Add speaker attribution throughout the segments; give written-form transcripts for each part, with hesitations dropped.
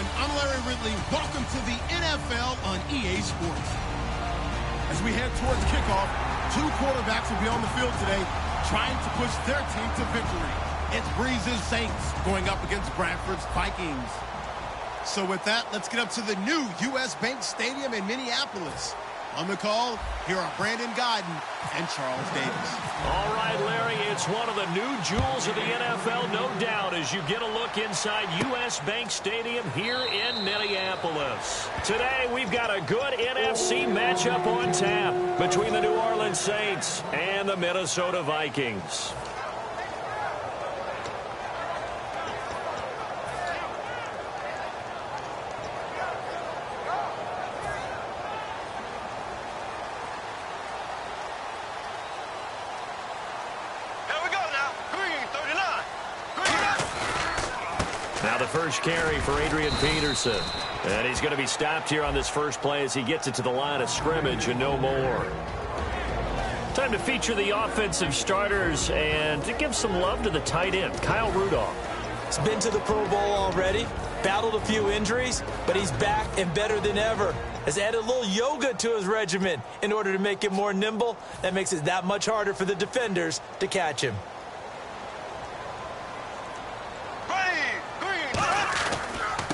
Speaker 1: everyone. I'm Larry Ridley. Welcome to the NFL on EA Sports. As we head towards kickoff, two quarterbacks will be on the field today trying to push their team to victory. It's Breeze's Saints going up against Bradford's Vikings. So with that, let's get up to the new U.S. Bank Stadium in Minneapolis. On the call, here are Brandon Godden and Charles Davis.
Speaker 2: All right, Larry, it's one of the new jewels of the NFL, no doubt, as you get a look inside U.S. Bank Stadium here in Minneapolis. Today, we've got a good NFC matchup on tap between the New Orleans Saints and the Minnesota Vikings. Now the first carry for Adrian Peterson. And he's going to be stopped here on this first play as he gets it to the line of scrimmage and no more. Time to feature the offensive starters and to give some love to the tight end, Kyle Rudolph.
Speaker 3: He's been to the Pro Bowl already, battled a few injuries, but he's back and better than ever. Has added a little yoga to his regimen in order to make him more nimble. That makes it that much harder for the defenders to catch him.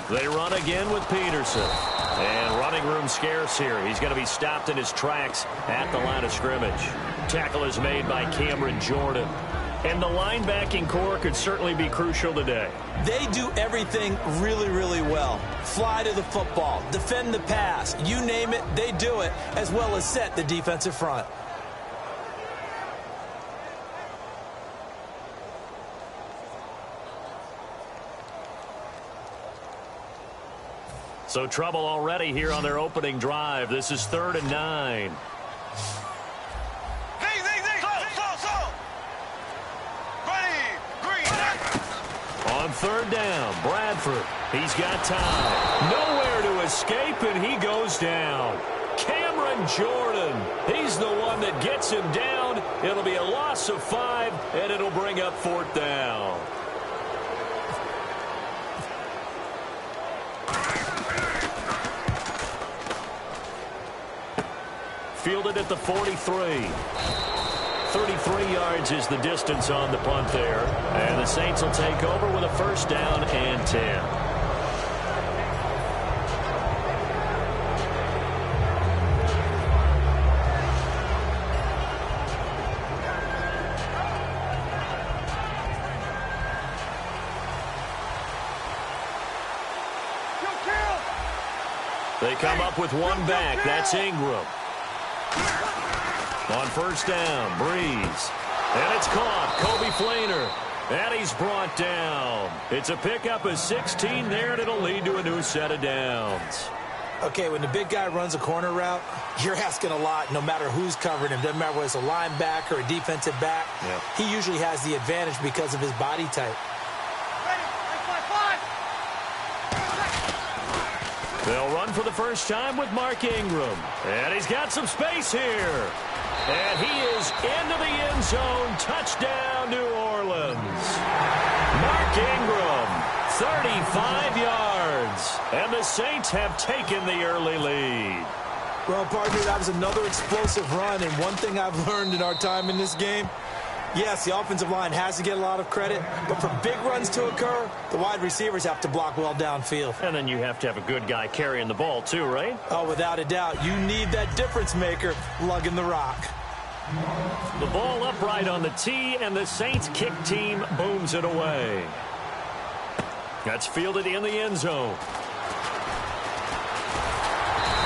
Speaker 2: They run again with Peterson. And running room scarce here. He's going to be stopped in his tracks at the line of scrimmage. Tackle is made by Cameron Jordan. And the linebacking core could certainly be crucial today.
Speaker 3: They do everything really, really well. Fly to the football, defend the pass, you name it, they do it, as well as set the defensive front.
Speaker 2: So trouble already here on their opening drive. This is 3rd and 9. On 3rd down, Bradford. He's got time. Nowhere to escape, and he goes down. Cameron Jordan. He's the one that gets him down. It'll be a loss of 5, and it'll bring up 4th down. Fielded at the 43. 33 yards is the distance on the punt there. And the Saints will take over with a 1st down and 10. They come up with one back. That's Ingram. On 1st down, Breeze. And it's caught. Kobe Flainer. And he's brought down. It's a pickup of 16 there, and it'll lead to a new set of downs.
Speaker 3: Okay, when the big guy runs a corner route, you're asking a lot no matter who's covering him. Doesn't matter whether it's a linebacker or a defensive back. Yeah. He usually has the advantage because of his body type.
Speaker 2: They'll run for the first time with Mark Ingram. And he's got some space here. And he is into the end zone. Touchdown, New Orleans. Mark Ingram, 35 yards. And the Saints have taken the early lead.
Speaker 3: Well, partner, that was another explosive run. And one thing I've learned in our time in this game, yes, the offensive line has to get a lot of credit, but for big runs to occur, the wide receivers have to block well downfield.
Speaker 2: And then you have to have a good guy carrying the ball too, right?
Speaker 3: Oh, without a doubt. You need that difference maker lugging the rock.
Speaker 2: The ball upright on the tee, and the Saints kick team booms it away. That's fielded in the end zone.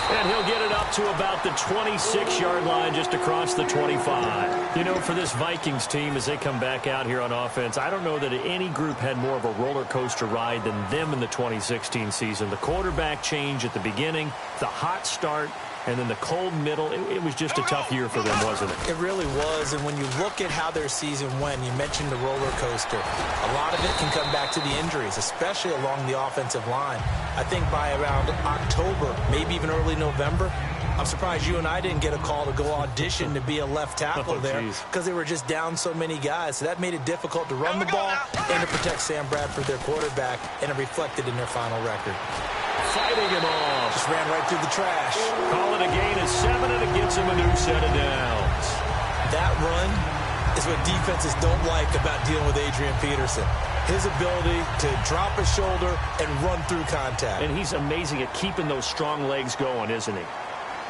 Speaker 2: And he'll get it up to about the 26-yard line, just across the 25. You know, for this Vikings team, as they come back out here on offense, I don't know that any group had more of a roller coaster ride than them in the 2016 season. The quarterback change at the beginning, the hot start, and then the cold middle. It was just a tough year for them, wasn't it?
Speaker 3: It really was. And when you look at how their season went, you mentioned the roller coaster. A lot of it can come back to the injuries, especially along the offensive line. I think by around October, maybe even early November, I'm surprised you and I didn't get a call to go audition to be a left tackle there because they were just down so many guys. So that made it difficult to run the ball and to protect Sam Bradford, their quarterback, and it reflected in their final record.
Speaker 2: Fighting him off.
Speaker 3: Just ran right through the trash.
Speaker 2: Call it a gain of 7, and it gets him a new set of downs.
Speaker 3: That run is what defenses don't like about dealing with Adrian Peterson. His ability to drop a shoulder and run through contact.
Speaker 2: And he's amazing at keeping those strong legs going, isn't he?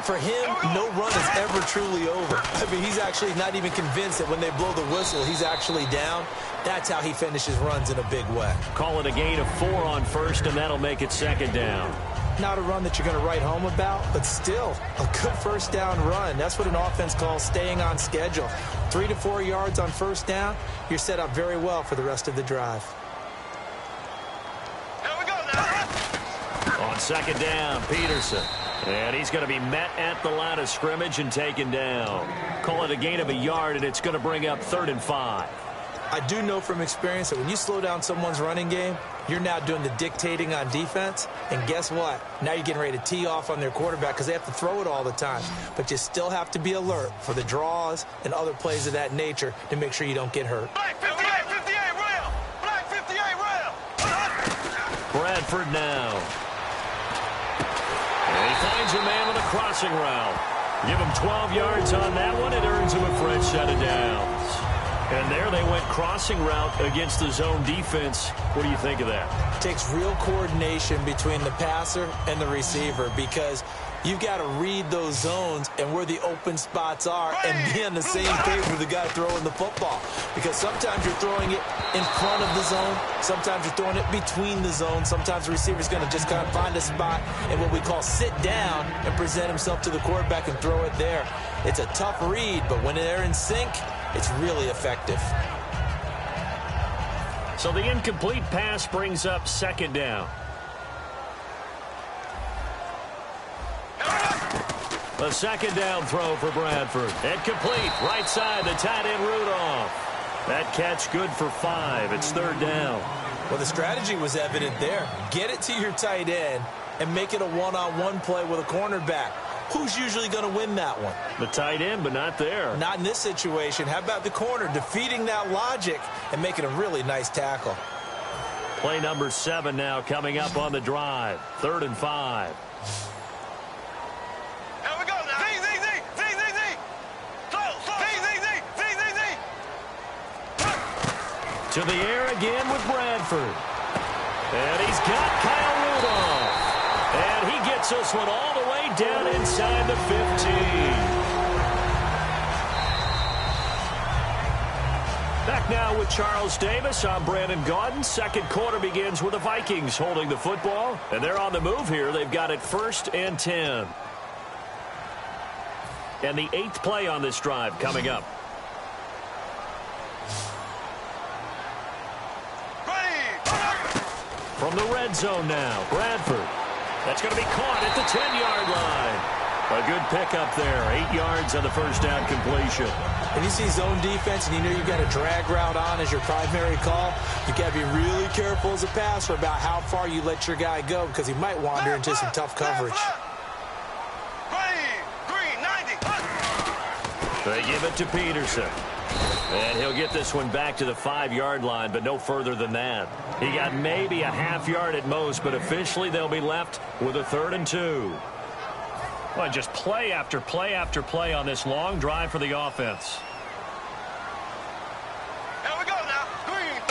Speaker 3: For him, no run is ever truly over. I mean, he's actually not even convinced that when they blow the whistle, he's actually down. That's how he finishes runs in a big way.
Speaker 2: Call it a gain of 4 on first, and that'll make it 2nd down.
Speaker 3: Not a run that you're going to write home about, but still a good first down run. That's what an offense calls staying on schedule. 3 to 4 yards on first down, you're set up very well for the rest of the drive.
Speaker 4: Here we go now.
Speaker 2: On 2nd down, Peterson. And he's going to be met at the line of scrimmage and taken down. Call it a gain of a yard, and it's going to bring up 3rd and 5.
Speaker 3: I do know from experience that when you slow down someone's running game, you're now doing the dictating on defense. And guess what? Now you're getting ready to tee off on their quarterback because they have to throw it all the time. But you still have to be alert for the draws and other plays of that nature to make sure you don't get hurt.
Speaker 4: Black 58, 58, rail. Black 58, rail.
Speaker 2: Bradford now. And he finds a man on a crossing route. Give him 12 yards on that one. It earns him a fresh set of downs. And there they went crossing route against the zone defense. What do you think of that?
Speaker 3: It takes real coordination between the passer and the receiver because you've got to read those zones and where the open spots are and be on the same page with the guy throwing the football. Because sometimes you're throwing it in front of the zone. Sometimes you're throwing it between the zones. Sometimes the receiver's going to just kind of find a spot and what we call sit down and present himself to the quarterback and throw it there. It's a tough read, but when they're in sync, it's really effective.
Speaker 2: So the incomplete pass brings up 2nd down. A 2nd down throw for Bradford. Incomplete. Right side, the tight end Rudolph. That catch good for 5. It's 3rd down.
Speaker 3: Well, the strategy was evident there. Get it to your tight end and make it a one-on-one play with a cornerback. Who's usually going to win that one?
Speaker 2: The tight end, but not there.
Speaker 3: Not in this situation. How about the corner defeating that logic and making a really nice tackle?
Speaker 2: Play number 7 now coming up on the drive. 3rd and 5.
Speaker 4: Here we go now. Z.
Speaker 2: To the air again with Bradford. And he's got Kyle Rudolph. And he gets this one all the way down inside the 15. Back now with Charles Davis. I'm Brandon Gaudin. 2nd quarter begins with the Vikings holding the football. And they're on the move here. They've got it 1st and 10. And the 8th play on this drive coming up. From the red zone now, Bradford. That's going to be caught at the 10-yard line. A good pickup there. 8 yards on the first down completion.
Speaker 3: When you see zone defense and you know you've got a drag route on as your primary call, you've got to be really careful as a passer about how far you let your guy go because he might wander into some tough coverage.
Speaker 4: Green, 90.
Speaker 2: They give it to Peterson. And he'll get this one back to the 5-yard line, but no further than that. He got maybe a half yard at most, but officially they'll be left with a 3rd and 2. Well, just play after play after play on this long drive for the offense.
Speaker 4: Here we go now. Green.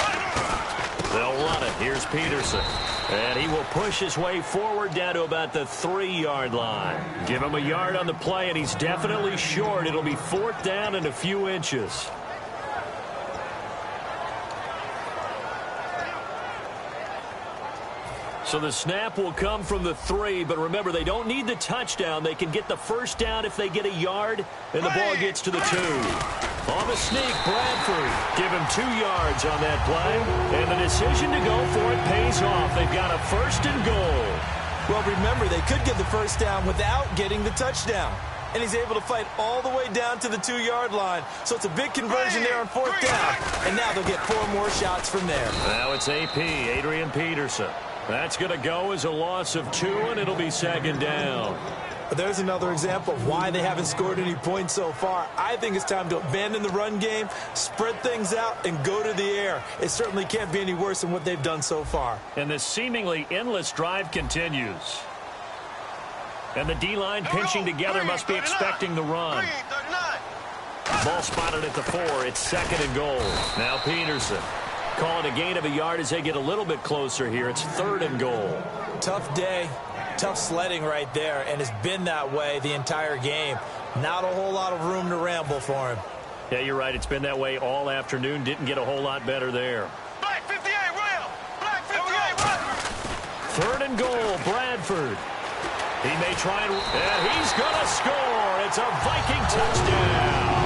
Speaker 2: They'll run it. Here's Peterson. And he will push his way forward down to about the 3-yard line. Give him a yard on the play, and he's definitely short. It'll be 4th down and a few inches. So the snap will come from the 3, but remember, they don't need the touchdown. They can get the first down if they get a yard, and the ball gets to the 2. On the sneak, Bradford. Give him 2 yards on that play, and the decision to go for it pays off. They've got a 1st and goal.
Speaker 3: Well, remember, they could get the first down without getting the touchdown. And he's able to fight all the way down to the 2-yard line. So it's a big conversion there on 4th down. And now they'll get 4 more shots from there.
Speaker 2: Now it's AP, Adrian Peterson. That's going to go as a loss of 2, and it'll be 2nd down.
Speaker 3: There's another example of why they haven't scored any points so far. I think it's time to abandon the run game, spread things out, and go to the air. It certainly can't be any worse than what they've done so far.
Speaker 2: And this seemingly endless drive continues. And the D-line pinching together must be expecting the run. Ball spotted at the 4. It's 2nd and goal. Now Peterson calling a gain of a yard as they get a little bit closer here. It's 3rd and goal.
Speaker 3: Tough day. Tough sledding right there, and it's been that way the entire game. Not a whole lot of room to ramble for him.
Speaker 2: Yeah, you're right. It's been that way all afternoon. Didn't get a whole lot better there.
Speaker 4: Black 58, rail! Black 58, Bradford!
Speaker 2: 3rd and goal, Bradford. He may try and he's going to score. It's a Viking touchdown.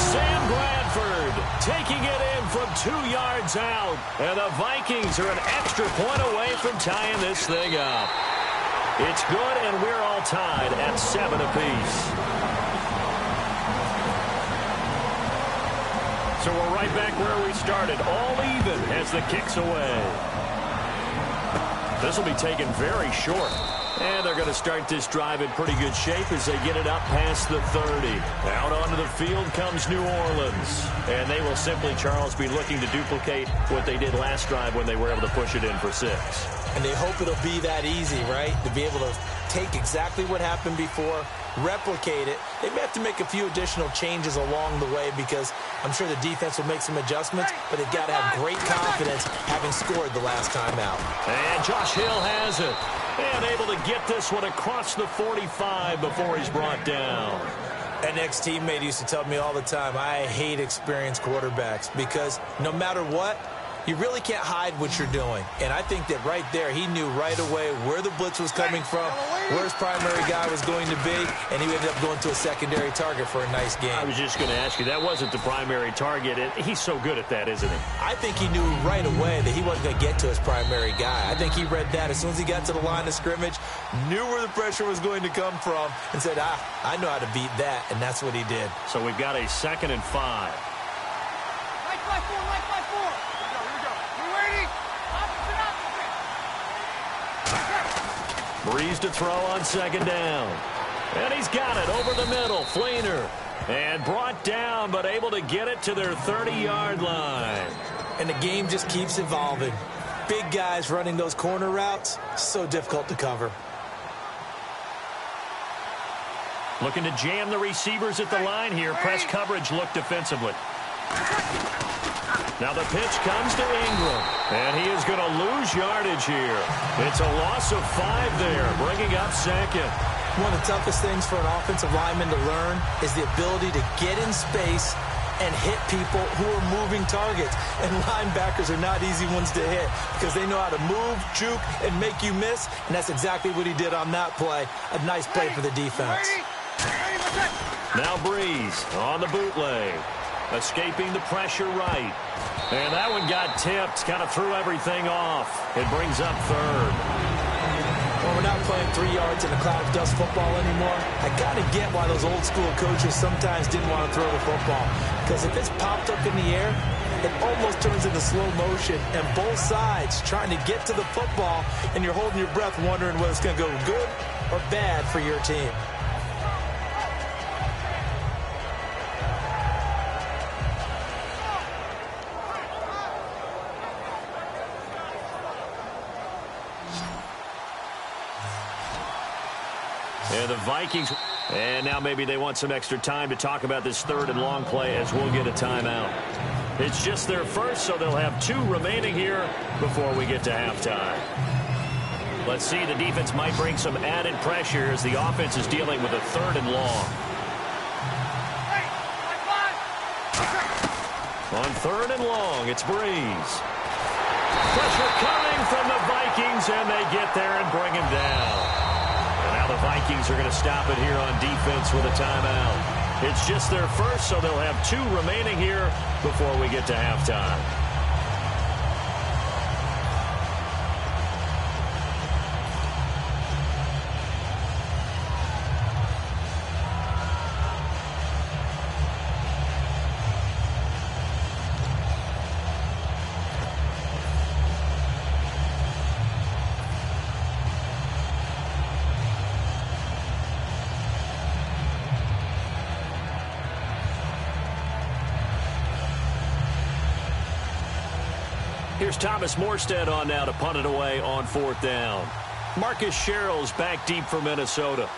Speaker 2: Sam Bradford taking it in from 2 yards out. And the Vikings are an extra point away from tying this thing up. It's good, and we're all tied at 7 apiece. So we're right back where we started, all even as the kick's away. This will be taken very short. And they're going to start this drive in pretty good shape as they get it up past the 30. Out onto the field comes New Orleans. And they will simply, Charles, be looking to duplicate what they did last drive when they were able to push it in for 6.
Speaker 3: And they hope it'll be that easy, right? To be able to take exactly what happened before, replicate it. They may have to make a few additional changes along the way because I'm sure the defense will make some adjustments, but they've got to have great confidence having scored the last time out.
Speaker 2: And Josh Hill has it. And able to get this one across the 45 before he's brought down.
Speaker 3: An ex-teammate used to tell me all the time, I hate experienced quarterbacks because no matter what, you really can't hide what you're doing. And I think that right there, he knew right away where the blitz was coming from, where his primary guy was going to be, and he ended up going to a secondary target for a nice game.
Speaker 2: I was just going to ask you, that wasn't the primary target. He's so good at that, isn't he?
Speaker 3: I think he knew right away that he wasn't going to get to his primary guy. I think he read that as soon as he got to the line of scrimmage, knew where the pressure was going to come from, and said, I know how to beat that, and that's what he did.
Speaker 2: So we've got a 2nd and 5. Breeze to throw on 2nd down. And he's got it over the middle. Fleener. And brought down, but able to get it to their 30-yard line.
Speaker 3: And the game just keeps evolving. Big guys running those corner routes, so difficult to cover.
Speaker 2: Looking to jam the receivers at the line here. Press coverage look defensively. Now the pitch comes to Ingram, and he is going to lose yardage here. It's a loss of 5 there, bringing up 2nd.
Speaker 3: One of the toughest things for an offensive lineman to learn is the ability to get in space and hit people who are moving targets. And linebackers are not easy ones to hit because they know how to move, juke, and make you miss, and that's exactly what he did on that play. A nice play for the defense.
Speaker 2: Now Breeze on the bootleg. Escaping the pressure right. And that one got tipped, kind of threw everything off. It brings up 3rd.
Speaker 3: Well, we're not playing 3 yards in a cloud of dust football anymore. I got to get why those old school coaches sometimes didn't want to throw the football. Because if it's popped up in the air, it almost turns into slow motion. And both sides trying to get to the football, and you're holding your breath wondering whether it's going to go good or bad for your team.
Speaker 2: And the Vikings, and now maybe they want some extra time to talk about this 3rd and long play as we'll get a timeout. It's just their first, so they'll have 2 remaining here before we get to halftime. Let's see, the defense might bring some added pressure as the offense is dealing with a 3rd and long. On 3rd and long, it's Breeze. Pressure coming from the Vikings, and they get there and bring him down. The Vikings are going to stop it here on defense with a timeout. It's just their first, so they'll have 2 remaining here before we get to halftime. Here's Thomas Morstead on now to punt it away on 4th down. Marcus Sherrill's back deep for Minnesota.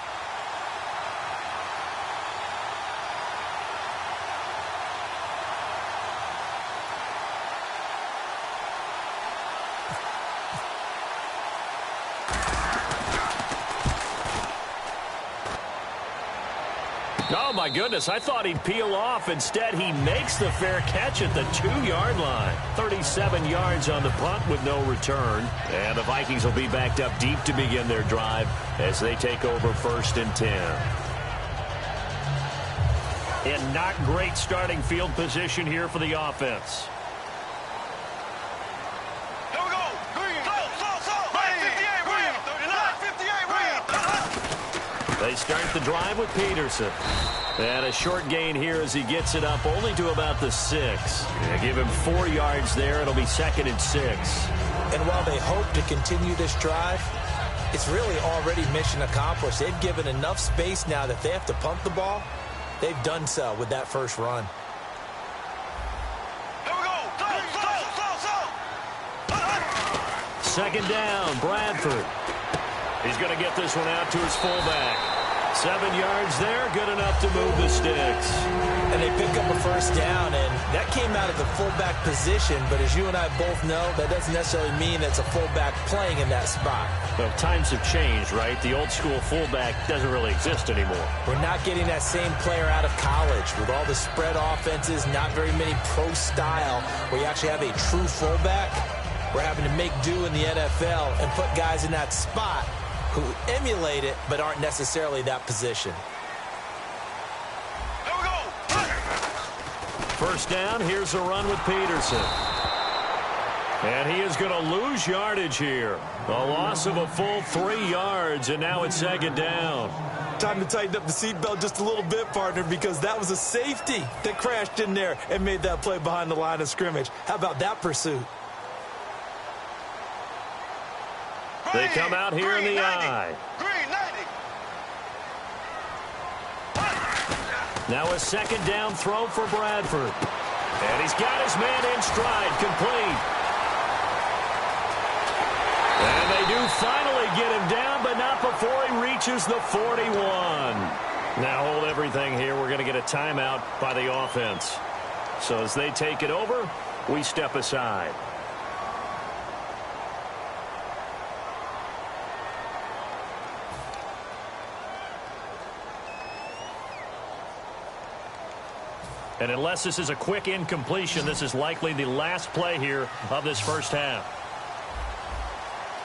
Speaker 2: Oh, my goodness, I thought he'd peel off. Instead, he makes the fair catch at the 2-yard line. 37 yards on the punt with no return. And the Vikings will be backed up deep to begin their drive as they take over 1st and 10. And not great starting field position here for the offense.
Speaker 4: Here we go. Green. Slow. Right 58, William. 58, William.
Speaker 2: They start the drive with Peterson. And a short gain here as he gets it up only to about the 6. They give him 4 yards there. It'll be 2nd and 6.
Speaker 3: And while they hope to continue this drive, it's really already mission accomplished. They've given enough space now that they have to punt the ball. They've done so with that first run.
Speaker 4: Here we go. Slow.
Speaker 2: 2nd down, Bradford. He's going to get this one out to his fullback. 7 yards there, good enough to move the sticks.
Speaker 3: And they pick up a 1st down, and that came out of the fullback position. But as you and I both know, that doesn't necessarily mean it's a fullback playing in that spot.
Speaker 2: Well, times have changed, right? The old school fullback doesn't really exist anymore.
Speaker 3: We're not getting that same player out of college with all the spread offenses, not very many pro style, where you actually have a true fullback. We're having to make do in the NFL and put guys in that spot who emulate it but aren't necessarily that position.
Speaker 4: Here we go.
Speaker 2: 1st down, here's a run with Peterson. And he is going to lose yardage here. A loss of a full 3 yards, and now it's 2nd down.
Speaker 3: Time to tighten up the seatbelt just a little bit, partner, because that was a safety that crashed in there and made that play behind the line of scrimmage. How about that pursuit?
Speaker 2: They come out here in the eye.
Speaker 4: Green 90.
Speaker 2: Now a 2nd down throw for Bradford. And he's got his man in stride, complete. And they do finally get him down, but not before he reaches the 41. Now hold everything here. We're going to get a timeout by the offense. So as they take it over, we step aside. And unless this is a quick incompletion, this is likely the last play here of this 1st half.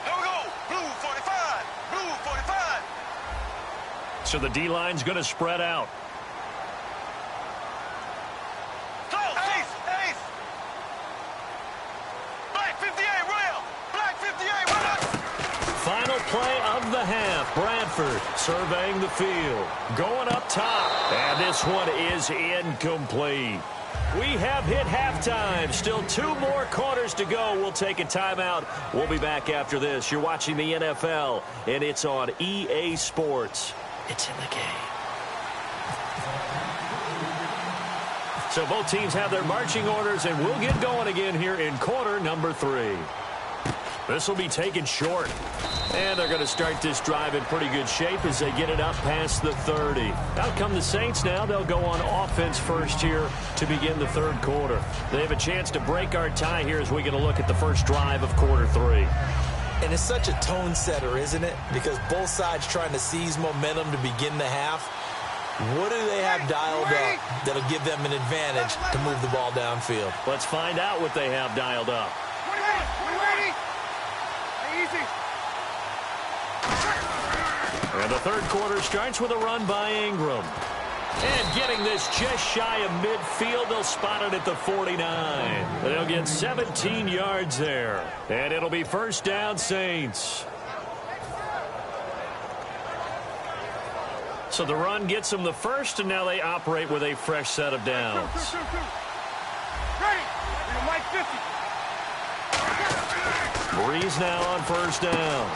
Speaker 4: Here we go. Blue 45. Blue 45.
Speaker 2: So the D-line's going to spread out.
Speaker 4: Ace. Black 58, William. Black 58, William.
Speaker 2: Final play of the half. Bradford surveying the field. Going up top. And this one is incomplete. We have hit halftime. Still 2 more quarters to go. We'll take a timeout. We'll be back after this. You're watching the NFL, and it's on EA Sports. It's in the game. So both teams have their marching orders, and we'll get going again here in quarter number 3. This will be taken short. And they're going to start this drive in pretty good shape as they get it up past the 30. Out come the Saints now. They'll go on offense first here to begin the 3rd quarter. They have a chance to break our tie here as we get a look at the first drive of quarter 3.
Speaker 3: And it's such a tone setter, isn't it? Because both sides trying to seize momentum to begin the half. What do they have dialed up that'll give them an advantage to move the ball downfield?
Speaker 2: Let's find out what they have dialed up.
Speaker 4: Easy.
Speaker 2: And the 3rd quarter starts with a run by Ingram. And getting this just shy of midfield, they'll spot it at the 49. They'll get 17 yards there. And it'll be 1st down, Saints. So the run gets them the first, and now they operate with a fresh set of downs. Breeze now on 1st down.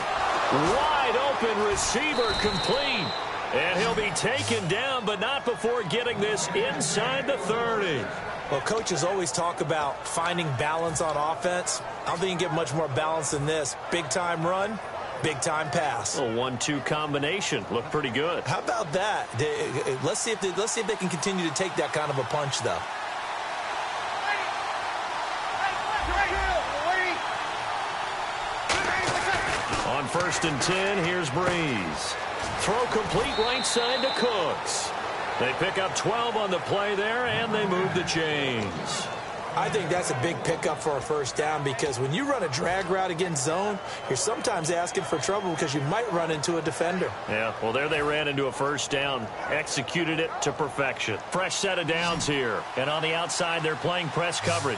Speaker 2: Wide open receiver complete. And he'll be taken down, but not before getting this inside the 30.
Speaker 3: Well, coaches always talk about finding balance on offense. I don't think you can get much more balance than this. Big-time run, big-time pass.
Speaker 2: A 1-2 combination. Looked pretty good.
Speaker 3: How about that? Let's see if they can continue to take that kind of a punch, though.
Speaker 2: On 1st and 10, here's Breeze. Throw complete right side to Cooks. They pick up 12 on the play there, and they move the chains.
Speaker 3: I think that's a big pickup for a first down because when you run a drag route against zone, you're sometimes asking for trouble because you might run into a defender.
Speaker 2: Yeah, well, there they ran into a first down, executed it to perfection. Fresh set of downs here, and on the outside, they're playing press coverage.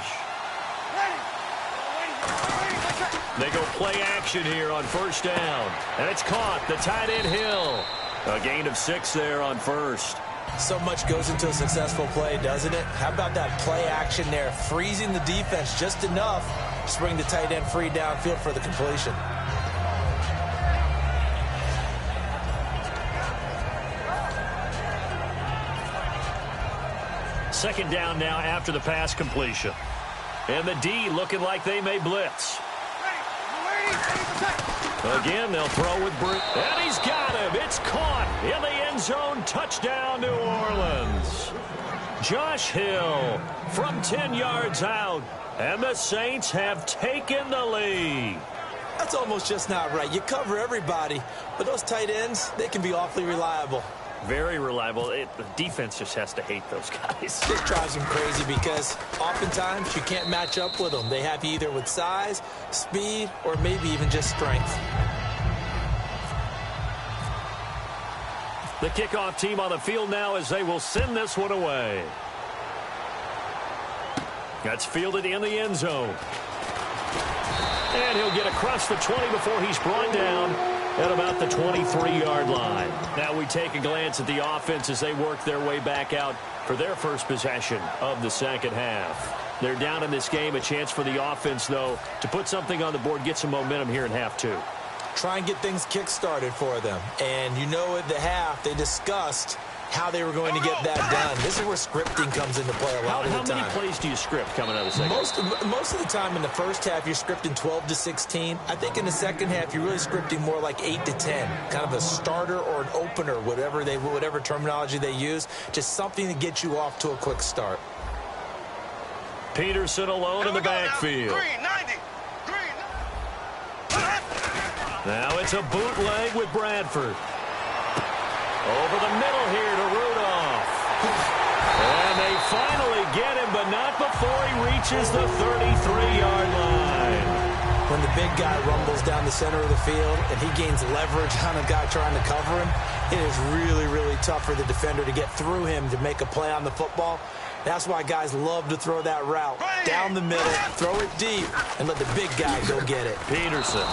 Speaker 2: They go play action here on 1st down, and it's caught. The tight end Hill. A gain of 6 there on 1st.
Speaker 3: So much goes into a successful play, doesn't it? How about that play action there, freezing the defense just enough to bring the tight end free downfield for the completion.
Speaker 2: Second down now after the pass completion. And the D looking like they may blitz. Again, they'll throw with Bruce. And he's got him. It's caught in the end zone. Touchdown, New Orleans. Josh Hill from 10 yards out. And the Saints have taken the lead.
Speaker 3: That's almost just not right. You cover everybody, but those tight ends, they can be awfully reliable.
Speaker 2: Very reliable. The defense just has to hate those guys.
Speaker 3: It drives them crazy because oftentimes you can't match up with them. They have you either with size, speed, or maybe even just strength.
Speaker 2: The kickoff team on the field now as they will send this one away. That's fielded in the end zone. And he'll get across the 20 before he's brought down at about the 23-yard line. Now we take a glance at the offense as they work their way back out for their first possession of the second half. They're down in this game. A chance for the offense, though, to put something on the board, get some momentum here in half 2.
Speaker 3: Try and get things kick-started for them. And you know at the half they discussed how they were going to get that done. This is where scripting comes into play a lot of the time.
Speaker 2: How many plays do you script coming out of the second half?
Speaker 3: Most of the time in the first half, you're scripting 12 to 16. I think in the second half, you're really scripting more like 8 to 10. Kind of a starter or an opener, whatever terminology they use. Just something to get you off to a quick start.
Speaker 2: Peterson alone in the backfield.
Speaker 4: Green, 90.
Speaker 2: Now it's a bootleg with Bradford. Over the middle here to Rudolph. And they finally get him, but not before he reaches the 33-yard line.
Speaker 3: When the big guy rumbles down the center of the field and he gains leverage on a guy trying to cover him, it is really, really tough for the defender to get through him to make a play on the football. That's why guys love to throw that route down the middle, throw it deep, and let the big guy go get it.
Speaker 2: Peterson.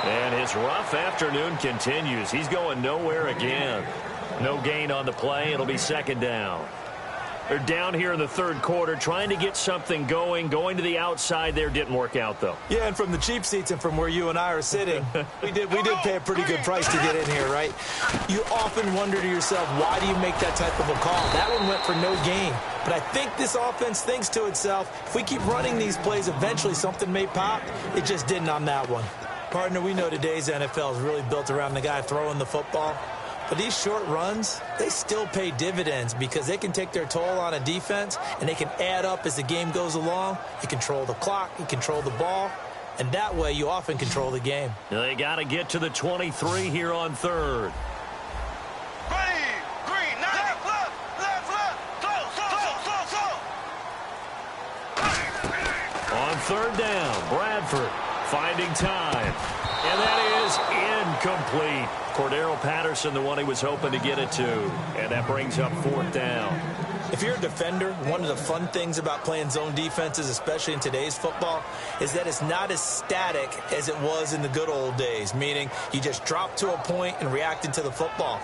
Speaker 2: And his rough afternoon continues. He's going nowhere again. No gain on the play. It'll be second down. They're down here in the third quarter, trying to get something going. Going to the outside there didn't work out, though.
Speaker 3: Yeah, and from the cheap seats and from where you and I are sitting, we did pay a pretty good price to get in here, right? You often wonder to yourself, why do you make that type of a call? That one went for no gain. But I think this offense thinks to itself, if we keep running these plays, eventually something may pop. It just didn't on that one. Partner, we know today's NFL is really built around the guy throwing the football. But these short runs, they still pay dividends because they can take their toll on a defense and they can add up as the game goes along. You control the clock, you control the ball, and that way you often control the game.
Speaker 2: They got to get to the 23 here on third.
Speaker 4: Green, 90. Left, slow.
Speaker 2: On third down, Bradford finding time. And that is incomplete. Cordero Patterson, the one he was hoping to get it to. And that brings up fourth down.
Speaker 3: If you're a defender, one of the fun things about playing zone defenses, especially in today's football, is that it's not as static as it was in the good old days, meaning you just drop to a point and reacted to the football.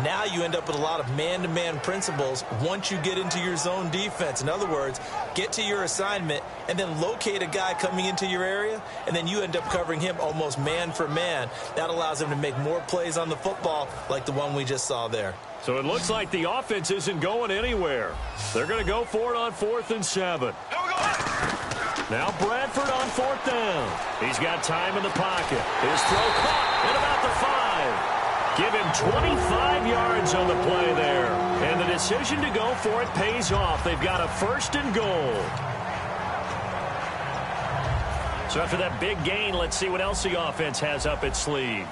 Speaker 3: Now you end up with a lot of man-to-man principles once you get into your zone defense. In other words, get to your assignment and then locate a guy coming into your area, and then you end up covering him almost man for man. That allows him to make more plays on the football like the one we just saw there.
Speaker 2: So it looks like the offense isn't going anywhere. They're going to go for it on 4th and 7. Now Bradford on 4th down. He's got time in the pocket. His throw caught at about the 5. Give him 25 yards on the play there. And the decision to go for it pays off. They've got a 1st and goal. So after that big gain, let's see what else the offense has up its sleeve.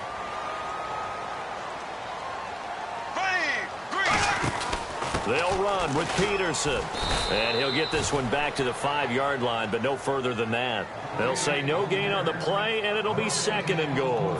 Speaker 2: They'll run with Peterson. And he'll get this one back to the 5-yard line, but no further than that. They'll say no gain on the play, and it'll be 2nd and goal.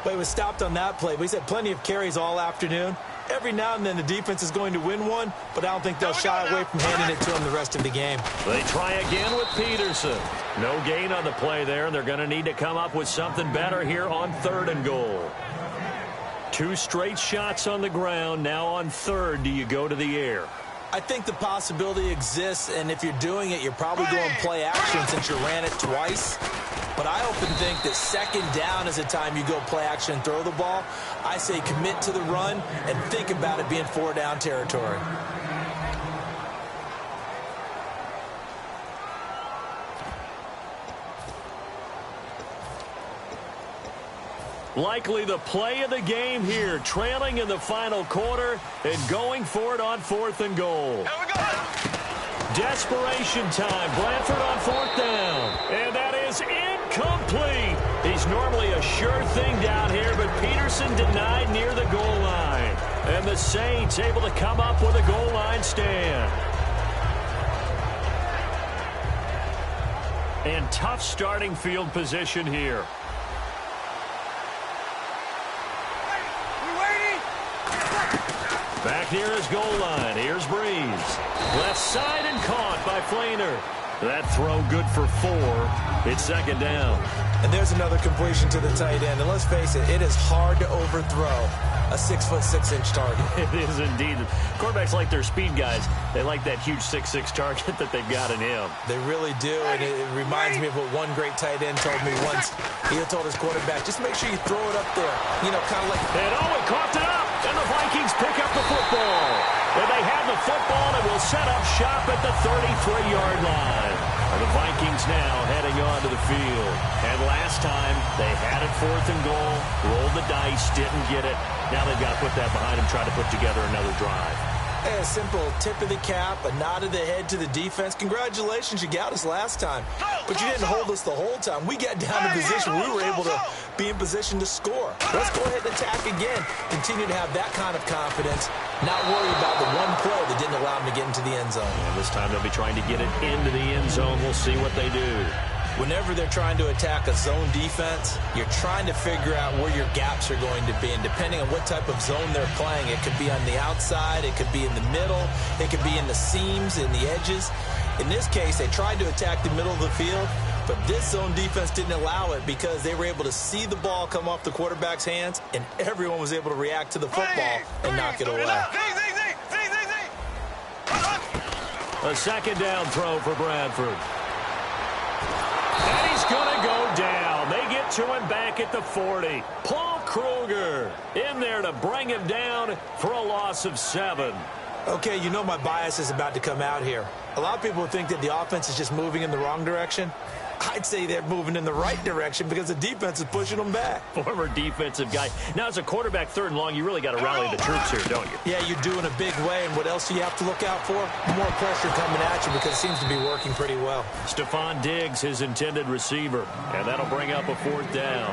Speaker 3: But he was stopped on that play. He's had plenty of carries all afternoon. Every now and then the defense is going to win one, but I don't think they'll shy away from handing it to him the rest of the game.
Speaker 2: They try again with Peterson. No gain on the play there, and they're going to need to come up with something better here on 3rd and goal. 2 straight shots on the ground. Now on 3rd, do you go to the air?
Speaker 3: I think the possibility exists, and if you're doing it, you're probably going play action since you ran it twice. But I often think that 2nd down is a time you go play action and throw the ball. I say commit to the run and think about it being 4-down territory.
Speaker 2: Likely the play of the game here, trailing in the final quarter and going for it on 4th and goal. Desperation time. Bradford on 4th down. And that is incomplete. He's normally a sure thing down here, but Peterson denied near the goal line. And the Saints able to come up with a goal line stand. And tough starting field position here. Back near his goal line. Here's Breeze. Left side and caught by Flainer. That throw good for 4. It's 2nd down.
Speaker 3: And there's another completion to the tight end. And let's face it, it is hard to overthrow a 6'6" target.
Speaker 2: It is indeed. Quarterbacks like their speed guys. They like that huge 6'6" target that they've got in him.
Speaker 3: They really do, and it reminds me of what one great tight end told me once. He had told his quarterback, just make sure you throw it up there. You know, kind of like...
Speaker 2: And he caught it up, and the Vikings pick up the football. And they have the football and will set up shop at the 33-yard line. And the Vikings now heading on to the field. And last time, they had it 4th and goal, rolled the dice, didn't get it. Now they've got to put that behind them, try to put together another drive.
Speaker 3: A simple tip of the cap, a nod of the head to the defense. Congratulations, you got us last time. But you didn't hold us the whole time. We got down in position. We were able to be in position to score. Let's go ahead and attack again. Continue to have that kind of confidence. Not worry about the one play that didn't allow them to get into the end zone.
Speaker 2: And this time they'll be trying to get it into the end zone. We'll see what they do.
Speaker 3: Whenever they're trying to attack a zone defense, you're trying to figure out where your gaps are going to be. And depending on what type of zone they're playing, it could be on the outside, it could be in the middle, it could be in the seams, in the edges. In this case, they tried to attack the middle of the field, but this zone defense didn't allow it because they were able to see the ball come off the quarterback's hands, and everyone was able to react to the football and knock it away.
Speaker 2: A 2nd down throw for Bradford. And he's going to go down. They get to him back at the 40. Paul Kruger in there to bring him down for a loss of 7.
Speaker 3: Okay, you know my bias is about to come out here. A lot of people think that the offense is just moving in the wrong direction. I'd say they're moving in the right direction because the defense is pushing them back.
Speaker 2: Former defensive guy. Now, as a quarterback 3rd and long, you really got to rally the troops here, don't you?
Speaker 3: Yeah, you do in a big way. And what else do you have to look out for? More pressure coming at you because it seems to be working pretty well.
Speaker 2: Stephon Diggs, his intended receiver. And that'll bring up a 4th down.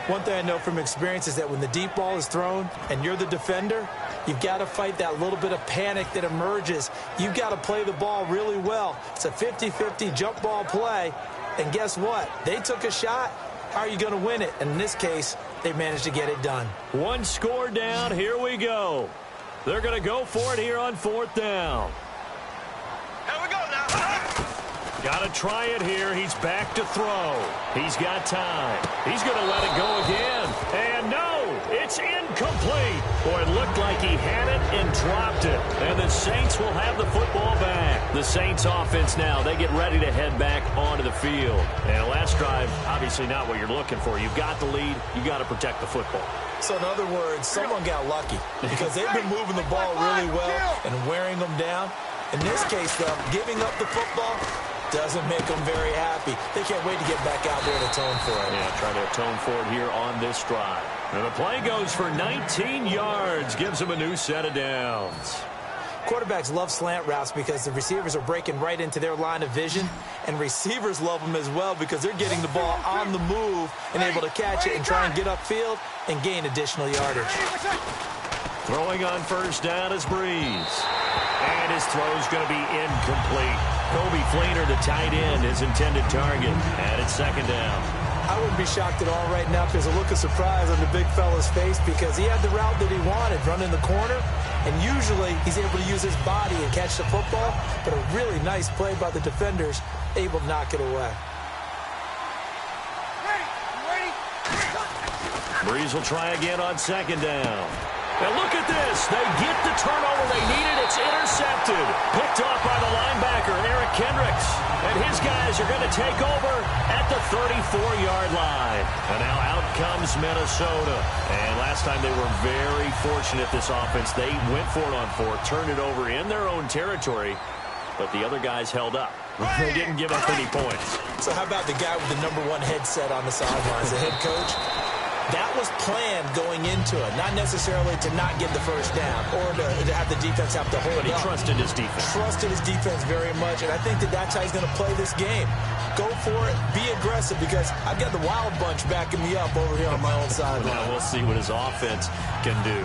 Speaker 3: One thing I know from experience is that when the deep ball is thrown and you're the defender, you've got to fight that little bit of panic that emerges. You've got to play the ball really well. It's a 50-50 jump ball play. And guess what? They took a shot. How are you going to win it? And in this case, they managed to get it done.
Speaker 2: 1 score down. Here we go. They're going to go for it here on 4th down.
Speaker 4: Here we go now.
Speaker 2: Got to try it here. He's back to throw. He's got time. He's going to let it go again. And no, it's incomplete. Boy, it looked like he had it and dropped it. And the Saints will have the football back. The Saints offense now, they get ready to head back onto the field. And last drive, obviously not what you're looking for. You've got the lead. You've got to protect the football.
Speaker 3: So in other words, someone got lucky because they've been moving the ball really well and wearing them down. In this case, though, giving up the football doesn't make them very happy. They can't wait to get back out there and atone for it.
Speaker 2: Yeah, try to atone for it here on this drive. And the play goes for 19 yards, gives them a new set of downs.
Speaker 3: Quarterbacks love slant routes because the receivers are breaking right into their line of vision, and receivers love them as well because they're getting the ball on the move and able to catch it and try and get upfield and gain additional yardage.
Speaker 2: Throwing on first down is Breeze. And his throw's going to be incomplete. Kobe Fleener, the tight end, his intended target. And it's second down.
Speaker 3: I wouldn't be shocked at all right now if there's a look of surprise on the big fella's face because he had the route that he wanted, running the corner, and usually he's able to use his body and catch the football, but a really nice play by the defenders, able to knock it away.
Speaker 2: Breeze will try again on second down. Now look at this. They get the turnover they needed. It's intercepted. Picked off by the linebacker, Eric Kendricks. And his guys are going to take over at the 34-yard line. And now out comes Minnesota. And last time they were very fortunate, this offense. They went for it on fourth, turned it over in their own territory, but the other guys held up. They didn't give up any points.
Speaker 3: So how about the guy with the #1 headset on the sidelines, the head coach? That was planned going into it, not necessarily to not get the first down or to have the defense have to hold
Speaker 2: But he
Speaker 3: up.
Speaker 2: trusted his defense.
Speaker 3: Trusted his defense very much, and I think that that's how he's going to play this game. Go for it, be aggressive, because I've got the Wild Bunch backing me up over here on my own sideline.
Speaker 2: Now we'll see what his offense can do.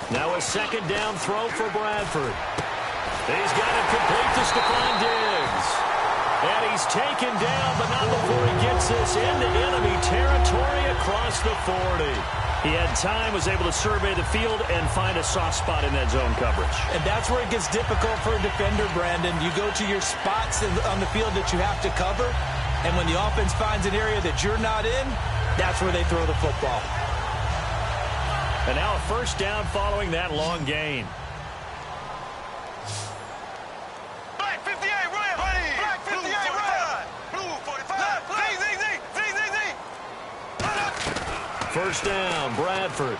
Speaker 2: Now a second down throw for Bradford. He's got it complete to Stephon Diggs. And he's taken down, but not before he gets this into enemy territory across the 40. He had time, was able to survey the field and find a soft spot in that zone coverage.
Speaker 3: And that's where it gets difficult for a defender, Brandon. You go to your spots on the field that you have to cover, and when the offense finds an area that you're not in, that's where they throw the football.
Speaker 2: And now a first down following that long gain.
Speaker 4: Black 58, ready. Black 58, ready. Blue 45.
Speaker 2: First down, Bradford.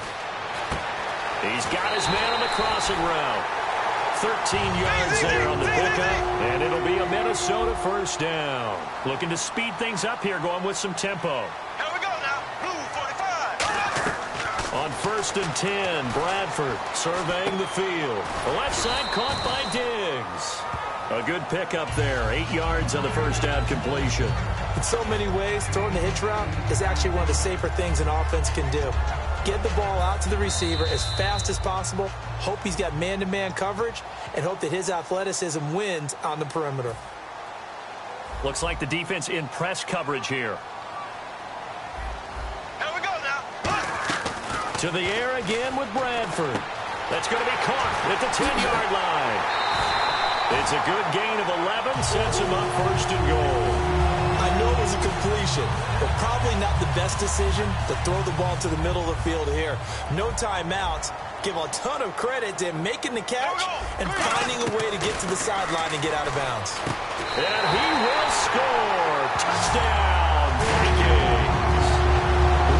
Speaker 2: He's got his man on the crossing route. 13 yards there on the pickup, and it'll be a Minnesota first down. Looking to speed things up here, going with some tempo.
Speaker 4: Here we go now. Blue 45.
Speaker 2: On first and 10, Bradford surveying the field. The left side caught by Diggs. A good pickup there, 8 yards on the first down completion.
Speaker 3: In so many ways, throwing the hitch route is actually one of the safer things an offense can do. Get the ball out to the receiver as fast as possible, hope he's got man-to-man coverage, and hope that his athleticism wins on the perimeter.
Speaker 2: Looks like the defense in press coverage here.
Speaker 4: Here we go now.
Speaker 2: To the air again with Bradford. That's going to be caught at the 10-yard line. It's a good gain of 11, sets him up first and goal.
Speaker 3: I know it was a completion, but probably not the best decision to throw the ball to the middle of the field here. No timeouts. Give a ton of credit to him making the catch and finding a way to get to the sideline and get out of bounds.
Speaker 2: And he will score. Touchdown, Vikings.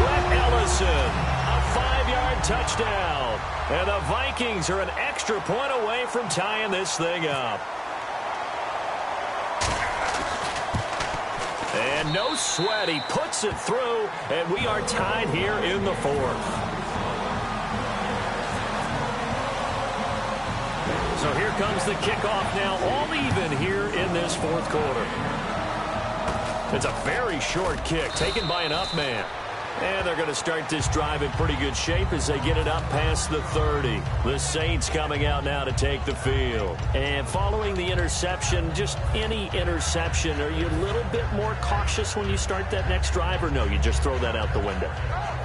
Speaker 2: Rhett Ellison, a 5-yard touchdown. And the Vikings are an extra point away from tying this thing up. And no sweat, he puts it through, and we are tied here in the fourth. So here comes the kickoff now, all even here in this fourth quarter. It's a very short kick, taken by an up man. And they're going to start this drive in pretty good shape as they get it up past the 30. The Saints coming out now to take the field. And following the interception, just any interception, are you a little bit more cautious when you start that next drive, or no, you just throw that out the window?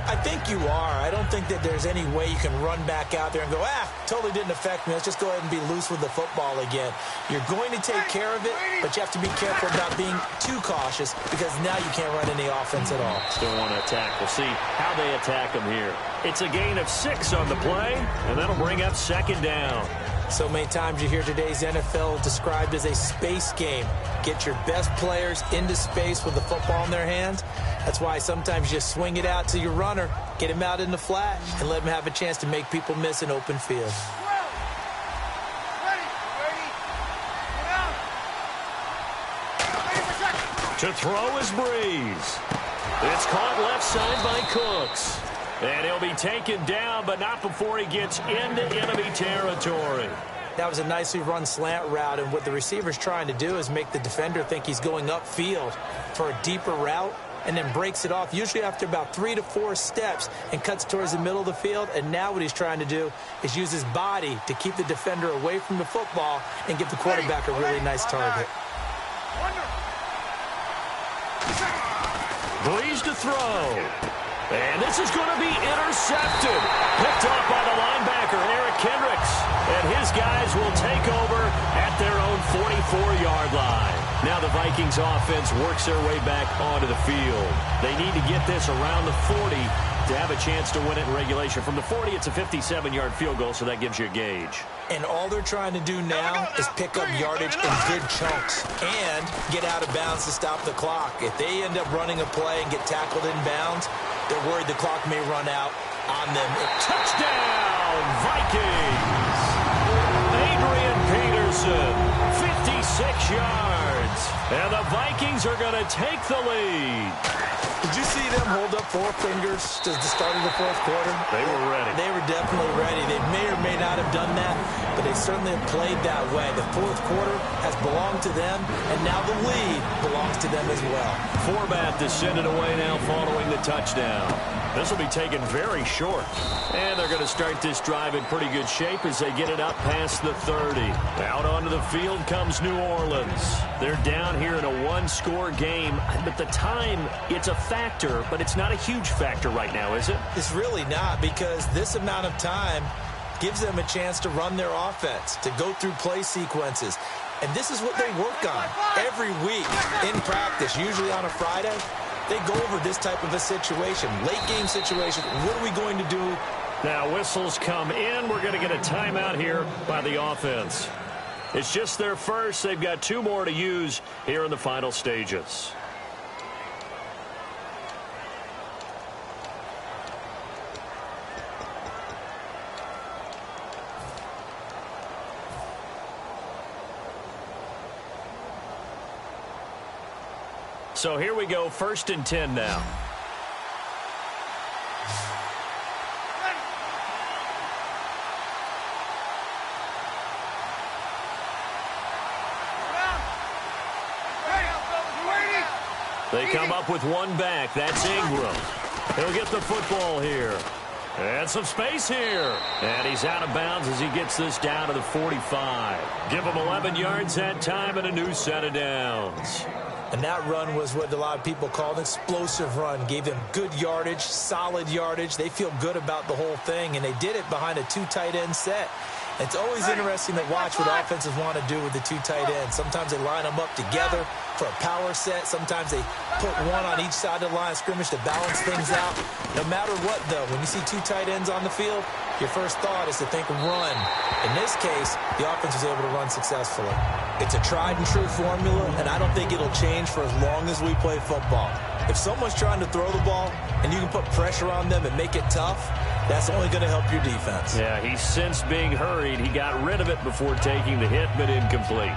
Speaker 3: I think you are. I don't think that there's any way you can run back out there and go, totally didn't affect me. Let's just go ahead and be loose with the football again. You're going to take care of it, but you have to be careful about being too cautious because now you can't run any offense at all.
Speaker 2: Still want to attack. We'll see how they attack them here. It's a gain of 6 on the play, and that'll bring up second down.
Speaker 3: So many times you hear today's NFL described as a space game. Get your best players into space with the football in their hands. That's why sometimes you swing it out to your runner, get him out in the flat, and let him have a chance to make people miss an open field.
Speaker 2: To throw is Breeze. It's caught left side by Cooks. And he'll be taken down, but not before he gets into enemy territory.
Speaker 3: That was a nicely run slant route, and what the receiver's trying to do is make the defender think he's going upfield for a deeper route, and then breaks it off, usually after about 3 to 4 steps, and cuts towards the middle of the field. And now what he's trying to do is use his body to keep the defender away from the football and give the quarterback a really nice target.
Speaker 2: Breeze to throw. And this is going to be intercepted. Picked off by the linebacker, Eric Kendricks. And his guys will take over at their own 44-yard line. Now the Vikings offense works their way back onto the field. They need to get this around the 40 to have a chance to win it in regulation. From the 40, it's a 57-yard field goal, so that gives you a gauge.
Speaker 3: And all they're trying to do now is pick up yardage in good chunks and get out of bounds to stop the clock. If they end up running a play and get tackled in bounds, they're worried the clock may run out on them.
Speaker 2: Touchdown, Vikings! Adrian Peterson, 56 yards. And the Vikings are going to take the lead.
Speaker 3: Did you see them hold up 4 fingers to the start of the fourth quarter?
Speaker 2: They were ready.
Speaker 3: They were definitely ready. They may or may not have done that, but they certainly have played that way. The fourth quarter has belonged to them, and now the lead belongs to them as well.
Speaker 2: Forbat descended away now following the touchdown. This will be taken very short. And they're going to start this drive in pretty good shape as they get it up past the 30. Out onto the field comes New Orleans. They're down here in a 1-score game. But the time, it's a factor, but it's not a huge factor right now, is it?
Speaker 3: It's really not, because this amount of time gives them a chance to run their offense, to go through play sequences. And this is what they work on every week in practice, usually on a Friday. They go over this type of a situation, late game situation. What are we going to do?
Speaker 2: Now whistles come in. We're going to get a timeout here by the offense. It's just their first. They've got 2 more to use here in the final stages. So here we go, 1st and 10 now. They come up with 1 back. That's Ingram. He'll get the football here. And some space here. And he's out of bounds as he gets this down to the 45. Give him 11 yards that time and a new set of downs.
Speaker 3: And that run was what a lot of people call an explosive run. Gave them good yardage, solid yardage. They feel good about the whole thing, and they did it behind a 2 tight end set. It's always interesting to watch what offenses want to do with the 2 tight ends. Sometimes they line them up together for a power set. Sometimes they put one on each side of the line of scrimmage to balance things out. No matter what, though, when you see 2 tight ends on the field, your first thought is to think run. In this case, the offense was able to run successfully. It's a tried and true formula, and I don't think it'll change for as long as we play football. If someone's trying to throw the ball and you can put pressure on them and make it tough, that's only going to help your defense.
Speaker 2: Yeah, he's since being hurried. He got rid of it before taking the hit, but incomplete.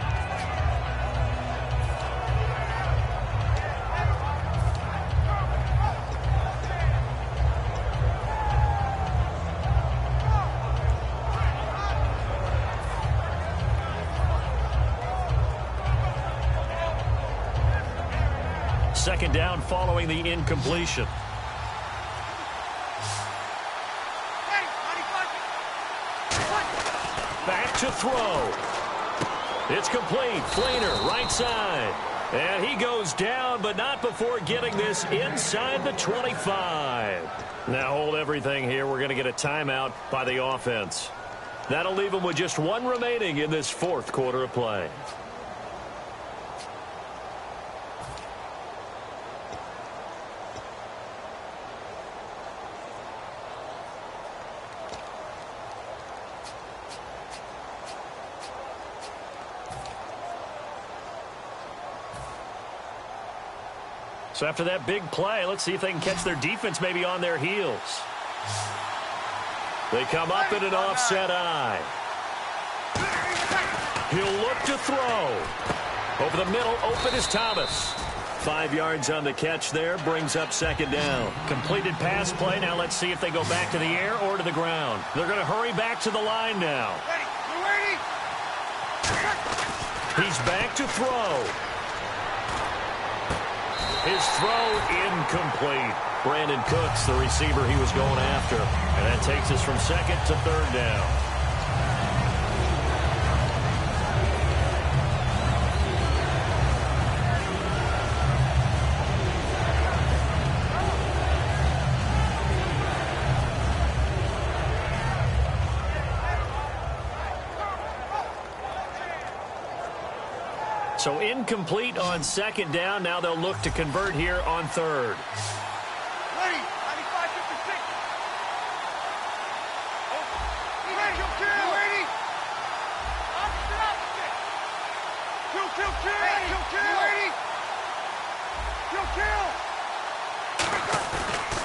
Speaker 2: Second down following the incompletion. Back to throw. It's complete. Fleener, right side. And he goes down, but not before getting this inside the 25. Now hold everything here. We're going to get a timeout by the offense. That'll leave them with just 1 remaining in this 4th quarter of play. So after that big play, let's see if they can catch their defense maybe on their heels. They come up in an offset eye. He'll look to throw. Over the middle, open is Thomas. 5 yards on the catch there, brings up second down. Completed pass play. Now let's see if they go back to the air or to the ground. They're going to hurry back to the line now. He's back to throw. His throw incomplete. Brandon Cooks, the receiver he was going after. And that takes us from second to third down. So incomplete on second down. Now they'll look to convert here on third.
Speaker 4: Ready. 95-56. Ready. Opposite. Kill. Ready. Kill.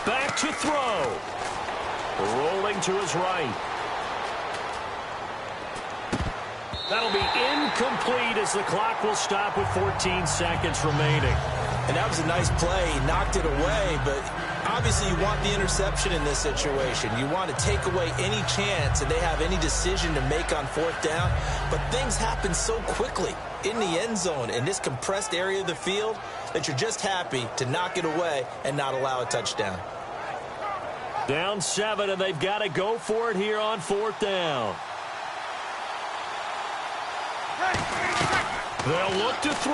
Speaker 2: Back to throw. Rolling to his right. That'll be incomplete as the clock will stop with 14 seconds remaining.
Speaker 3: And that was a nice play. He knocked it away, but obviously you want the interception in this situation. You want to take away any chance that they have any decision to make on fourth down. But things happen so quickly in the end zone in this compressed area of the field that you're just happy to knock it away and not allow a touchdown.
Speaker 2: Down 7, and they've got to go for it here on fourth down. They'll look to throw.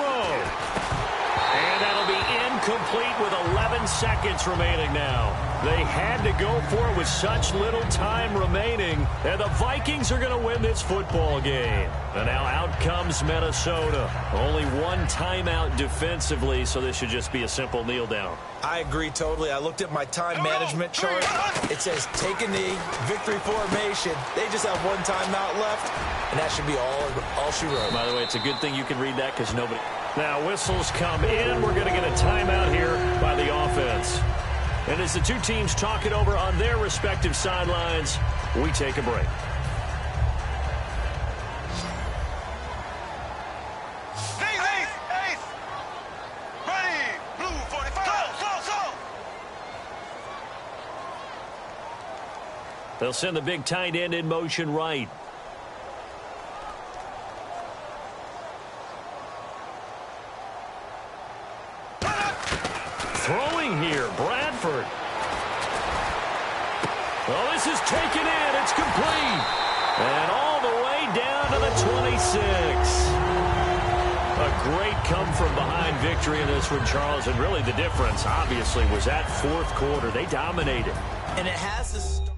Speaker 2: And that'll be incomplete with 11 seconds remaining now. They had to go for it with such little time remaining. And the Vikings are going to win this football game. And now out comes Minnesota. Only one timeout defensively, so this should just be a simple kneel down.
Speaker 3: I agree totally. I looked at my time management chart. It says take a knee, victory formation. They just have one timeout left, and that should be all she wrote.
Speaker 2: By the way, it's a good thing you can read that because nobody... Now whistles come in. We're going to get a timeout here by the offense. And as the two teams talk it over on their respective sidelines, we take a break. They'll send the big tight end in motion right. Throwing here, Bradford. Well, this is taken in. It's complete. And all the way down to the 26. A great come-from-behind victory in this one, Charles. And really the difference, obviously, was that fourth quarter. They dominated.
Speaker 3: And it has to